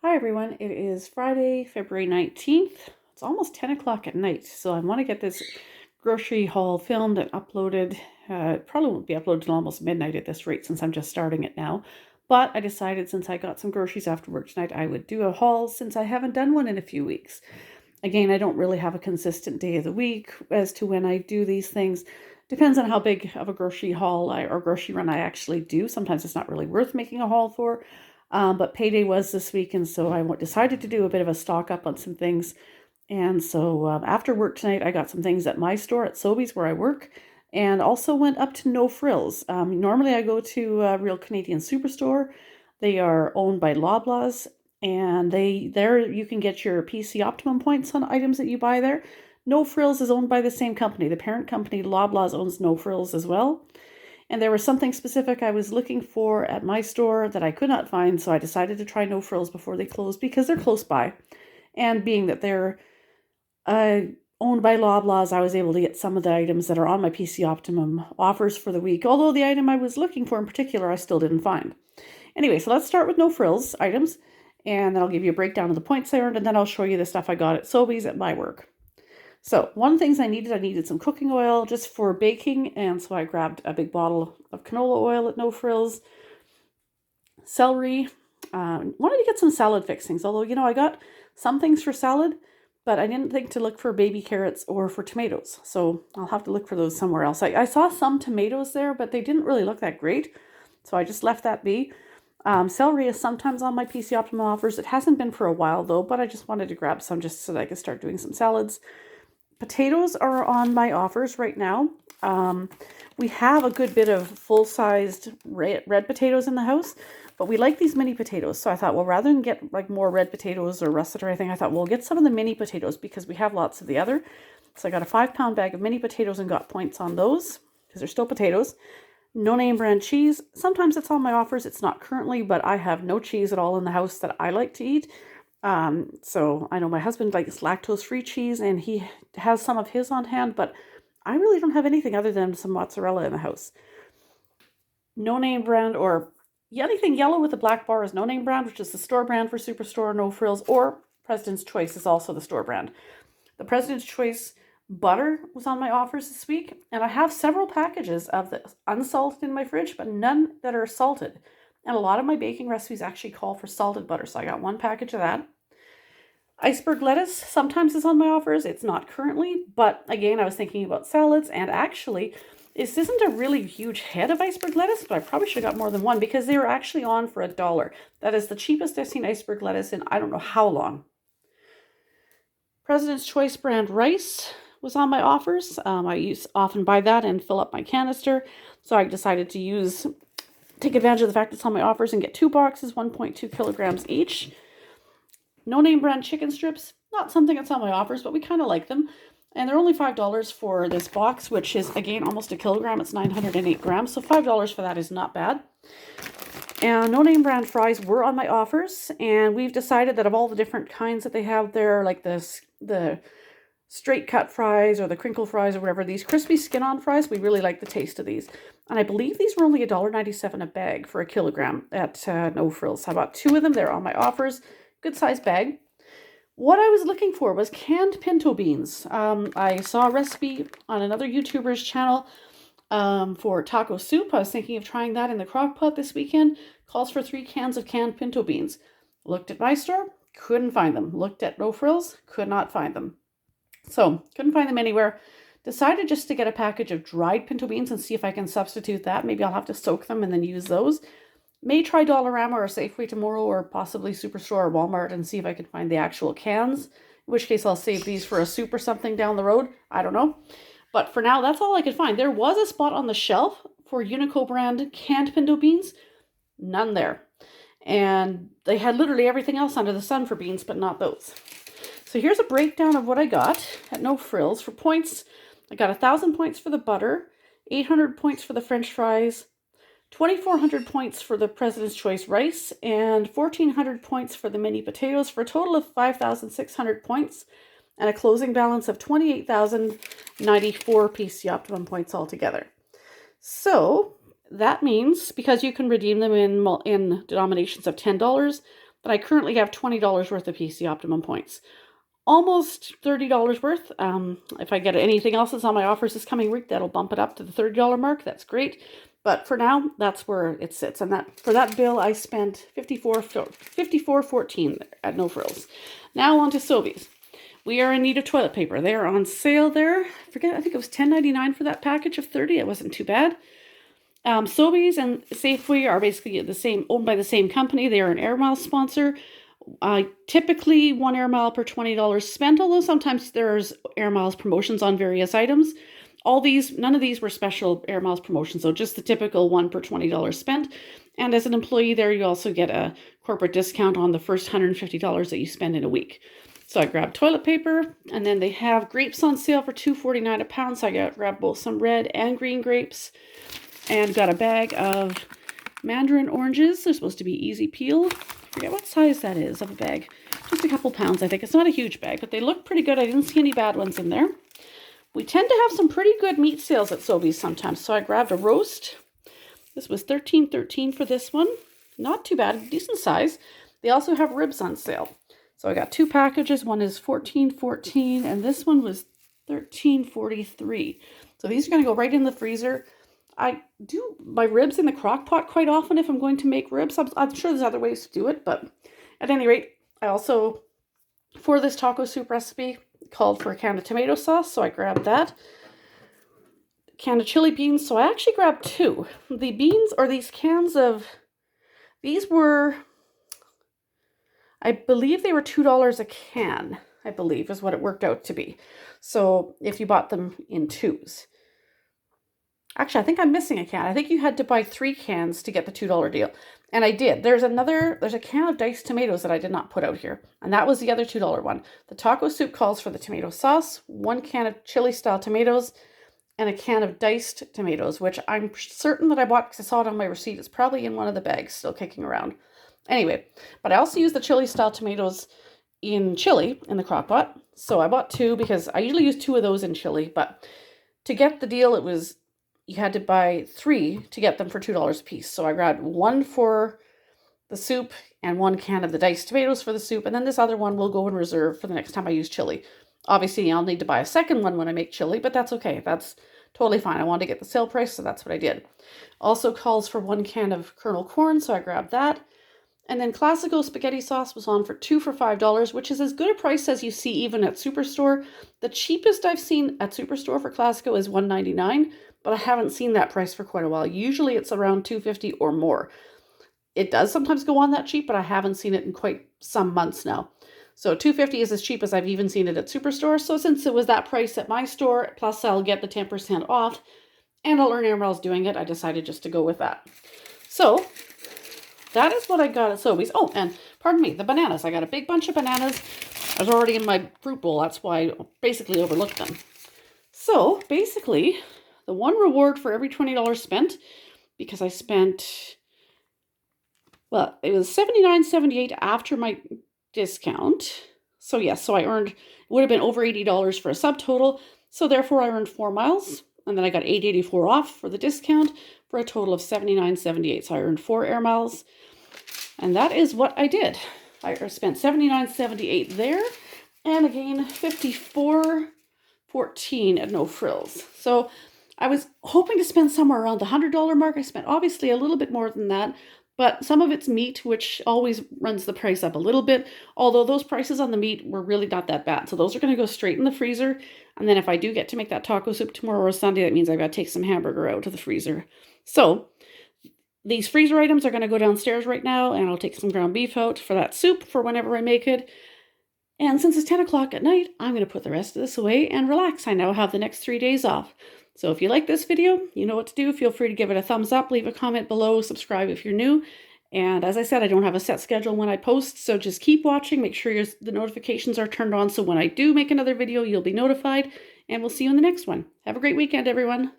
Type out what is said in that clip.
Hi everyone, it is Friday, February 19th. It's almost 10 o'clock at night, so I want to get this grocery haul filmed and uploaded. It probably won't be uploaded till almost midnight at this rate since I'm just starting it now. But I decided since I got some groceries after work tonight, I would do a haul since I haven't done one in a few weeks. Again, I don't really have a consistent day of the week as to when I do these things. Depends on how big of a grocery haul or grocery run I actually do. Sometimes it's not really worth making a haul for. But payday was this week, and so I decided to do a bit of a stock up on some things. And so after work tonight, I got some things at my store at Sobeys where I work, and also went up to No Frills. Normally I go to Real Canadian Superstore. They are owned by Loblaws, and there you can get your PC Optimum points on items that you buy there. No Frills is owned by the same company. The parent company, Loblaws, owns No Frills as well. And there was something specific I was looking for at my store that I could not find, so I decided to try No Frills before they closed because they're close by. And being that they're owned by Loblaws, I was able to get some of the items that are on my PC Optimum offers for the week, although the item I was looking for in particular I still didn't find. Anyway, so let's start with No Frills items, and then I'll give you a breakdown of the points I earned, and then I'll show you the stuff I got at Sobeys at my work. So one of the things I needed some cooking oil just for baking, and so I grabbed a big bottle of canola oil at No Frills, celery, wanted to get some salad fixings, although, I got some things for salad, but I didn't think to look for baby carrots or for tomatoes, so I'll have to look for those somewhere else. I saw some tomatoes there, but they didn't really look that great, so I just left that be. Celery is sometimes on my PC Optimum offers. It hasn't been for a while, though, but I just wanted to grab some just so that I could start doing some salads. Potatoes are on my offers right now. We have a good bit of full-sized red potatoes in the house, but we like these mini potatoes. So I thought, well, rather than get like more red potatoes or russet or anything, I thought, well, we'll get some of the mini potatoes because we have lots of the other. So I got a 5-pound bag of mini potatoes and got points on those because they're still potatoes. No name brand cheese. Sometimes it's on my offers. It's not currently, but I have no cheese at all in the house that I like to eat. So I know my husband likes lactose-free cheese and he has some of his on hand, but I really don't have anything other than some mozzarella in the house. No name brand or anything yellow with a black bar is no name brand, which is the store brand for Superstore, No Frills, or President's Choice is also the store brand. The President's Choice butter was on my offers this week, and I have several packages of the unsalted in my fridge, but none that are salted. And a lot of my baking recipes actually call for salted butter, so I got one package of that. Iceberg lettuce sometimes is on my offers. It's not currently, but again, I was thinking about salads, and actually, this isn't a really huge head of iceberg lettuce, but I probably should have got more than one because they were actually on for $1. That is the cheapest I've seen iceberg lettuce in I don't know how long. President's Choice brand rice was on my offers. I often buy that and fill up my canister, so I decided to take advantage of the fact it's on my offers and get 2 boxes, 1.2 kilograms each. No name brand chicken strips, not something that's on my offers, but we kind of like them. And they're only $5 for this box, which is, again, almost a kilogram. It's 908 grams, so $5 for that is not bad. And no name brand fries were on my offers, and we've decided that of all the different kinds that they have there, like the straight cut fries or the crinkle fries or whatever, these crispy skin-on fries, we really like the taste of these. And I believe these were only $1.97 a bag for a kilogram at No Frills. I bought 2 of them. They're on my offers. Good size bag. What I was looking for was canned pinto beans. I saw a recipe on another YouTuber's channel for taco soup. I was thinking of trying that in the crock pot this weekend. Calls for 3 cans of canned pinto beans. Looked at my store, couldn't find them. Looked at No Frills, could not find them. So, couldn't find them anywhere. Decided just to get a package of dried pinto beans and see if I can substitute that. Maybe I'll have to soak them and then use those. May try Dollarama or Safeway tomorrow, or possibly Superstore or Walmart, and see if I can find the actual cans. In which case I'll save these for a soup or something down the road. I don't know. But for now, that's all I could find. There was a spot on the shelf for Unico brand canned pinto beans. None there. And they had literally everything else under the sun for beans, but not those. So here's a breakdown of what I got at No Frills. For points, I got 1,000 points for the butter, 800 points for the French fries, 2,400 points for the President's Choice rice, and 1,400 points for the mini potatoes, for a total of 5,600 points and a closing balance of 28,094 PC Optimum points altogether. So that means, because you can redeem them in denominations of $10, that I currently have $20 worth of PC Optimum points. Almost $30 worth. If I get anything else that's on my offers this coming week, that'll bump it up to the $30 mark. That's great. But for now, that's where it sits. And that for that bill, I spent $54.14 at No Frills. Now on to Sobeys. We are in need of toilet paper. They are on sale there. I think it was $10.99 for that package of 30. It wasn't too bad. Sobeys and Safeway are basically owned by the same company. They are an Air Miles sponsor. Typically 1 Air Mile per $20 spent, although sometimes there's Air Miles promotions on various items. None of these were special Air Miles promotions, so just the typical 1 per $20 spent. And as an employee there, you also get a corporate discount on the first $150 that you spend in a week. So I grabbed toilet paper, and then they have grapes on sale for $2.49 a pound. So I grabbed both some red and green grapes, and got a bag of mandarin oranges. They're supposed to be easy peeled. I forget what size that is of a bag. Just a couple pounds, I think. It's not a huge bag, but they look pretty good. I didn't see any bad ones in there. We tend to have some pretty good meat sales at Sobeys sometimes. So I grabbed a roast. This was $13.13 for this one. Not too bad, decent size. They also have ribs on sale. So I got 2 packages. One is $14.14 and this one was $13.43. So these are going to go right in the freezer. I do my ribs in the crock pot quite often if I'm going to make ribs. I'm sure there's other ways to do it, but at any rate, I also, for this taco soup recipe, called for a can of tomato sauce, so I grabbed that. A can of chili beans, so I actually grabbed 2. The beans, or these cans of, these were, I believe they were $2 a can, I believe is what it worked out to be. So if you bought them in 2s. Actually, I think I'm missing a can. I think you had to buy 3 cans to get the $2 deal. And I did. There's a can of diced tomatoes that I did not put out here. And that was the other $2 one. The taco soup calls for the tomato sauce, 1 can of chili style tomatoes, and a can of diced tomatoes, which I'm certain that I bought because I saw it on my receipt. It's probably in one of the bags still kicking around. Anyway, but I also use the chili style tomatoes in chili in the crock pot. So I bought 2 because I usually use 2 of those in chili. But to get the deal, you had to buy 3 to get them for $2 a piece. So I grabbed 1 for the soup and 1 can of the diced tomatoes for the soup. And then this other one will go in reserve for the next time I use chili. Obviously, I'll need to buy a second one when I make chili, but that's okay. That's totally fine. I wanted to get the sale price, so that's what I did. Also calls for 1 can of kernel corn, so I grabbed that. And then Classico spaghetti sauce was on for 2 for $5, which is as good a price as you see even at Superstore. The cheapest I've seen at Superstore for Classico is $1.99. But I haven't seen that price for quite a while. Usually it's around $2.50 or more. It does sometimes go on that cheap, but I haven't seen it in quite some months now. So $2.50 is as cheap as I've even seen it at Superstore. So since it was that price at my store, plus I'll get the 10% off, and I'll earn Air Miles doing it, I decided just to go with that. So that is what I got at Sobeys. Oh, and pardon me, the bananas. I got a big bunch of bananas. I was already in my fruit bowl. That's why I basically overlooked them. So basically, the one reward for every $20 spent, because I spent, well, it was $79.78 after my discount. So yes, so I earned, it would have been over $80 for a subtotal. So therefore I earned 4 miles, and then I got $8.84 off for the discount for a total of $79.78. So I earned 4 air miles, and that is what I did. I spent $79.78 there, and again $54.14 at No Frills. So I was hoping to spend somewhere around the $100 mark. I spent obviously a little bit more than that, but some of it's meat, which always runs the price up a little bit, although those prices on the meat were really not that bad. So those are going to go straight in the freezer, and then if I do get to make that taco soup tomorrow or Sunday, that means I've got to take some hamburger out of the freezer. So these freezer items are going to go downstairs right now, and I'll take some ground beef out for that soup for whenever I make it. And since it's 10 o'clock at night, I'm going to put the rest of this away and relax. I now have the next 3 days off. So if you like this video, you know what to do. Feel free to give it a thumbs up, leave a comment below, subscribe if you're new. And as I said, I don't have a set schedule when I post, so just keep watching. Make sure the notifications are turned on so when I do make another video, you'll be notified. And we'll see you in the next one. Have a great weekend, everyone.